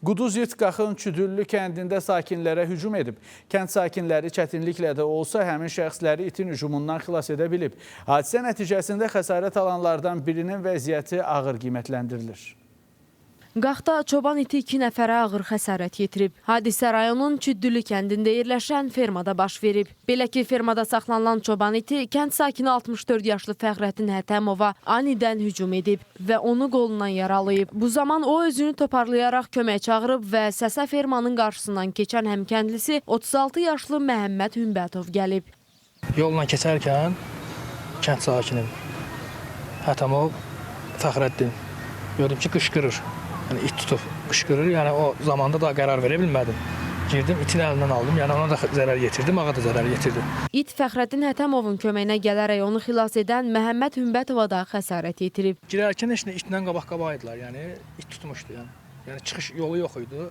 Quduz Yırtqaxın Çüdüllü kəndində sakinlərə hücum edib. Kənd sakinləri çətinliklə də olsa həmin şəxsləri itin hücumundan xilas edə bilib. Hadisə nəticəsində xəsarət alanlardan birinin vəziyyəti ağır qiymətləndirilir. Qaxda çoban iti 2 nəfərə ağır xəsarət yetirib. Hadisə rayonun Çüddülü kəndində yerləşən fermada baş verib. Belə ki, fermada saxlanılan çoban iti kənd sakini 64 yaşlı Fəxrəddin Hətəmova anidən hücum edib və onu qolundan yaralayıb. Bu zaman o özünü toparlayaraq kömək çağırıb və səsə fermanın qarşısından keçən həmkəndlisi 36 yaşlı Məhəmməd Hümbətov gəlib. Yolla keçərkən kənd sakini Hətəmov Fəxrəddin gördüm ki, qışqırır. Yəni it tutub qışqırır. Yəni o zamanda da qərar verə bilmədim. Girdim, itin əlindən aldım. Yəni ona da zərər yetirdim, ağa da zərər yetirdi. İt Fəxrəddin Hətəmovun köməyinə gələrək onu xilas edən Məhəmməd Hümbətova da xəsarət yetirib. Girərkən heç nə itlə qabaq-qabaq idilər. Yəni it tutmuşdu yəni. Yəni çıxış yolu yox idi.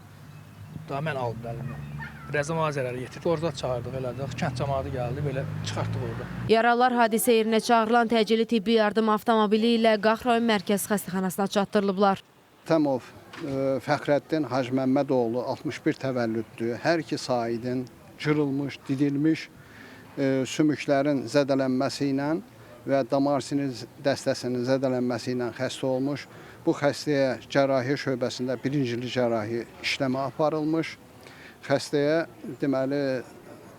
Daha mən aldım əlimdən. Biraz da zərər yetirdi. Orada çağırdıq elədik. Kənd cəmaatı gəldi, belə çıxartdıq orada. Yaralılar hadisə yerinə çağırılan təcili tibbi yardım avtomobili ilə Qax rayon mərkəzi xəstəxanasına çatdırılıblar. Hətəmov Fəxrəddin Hacməmmədoğlu 61 təvəllüddür. Hər iki sahidin cırılmış, didilmiş sümüklərin zədələnməsi ilə və damar sinir dəstəsinin zədələnməsi ilə xəstə olmuş. Bu xəstəyə cərrahiyyə şöbəsində birincili cərrahi işləmə aparılmış. Xəstəyə deməli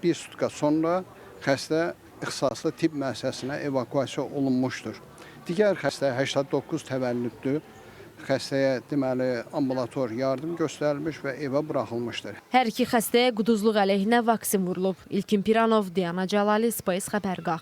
bir sutka sonra xəstə ixtisaslı tibb müəssisəsinə evakuasiya olunmuşdur. Digər xəstə 89 təvəllüddür. Xəstəyə deməli ambulator yardım göstərilmiş və evə buraxılmışdır. Hər iki xəstəyə quduzluq əleyhinə vaksin vurulub. İlkin Piranov, Diana Cəlali, Space Xəbər Qax.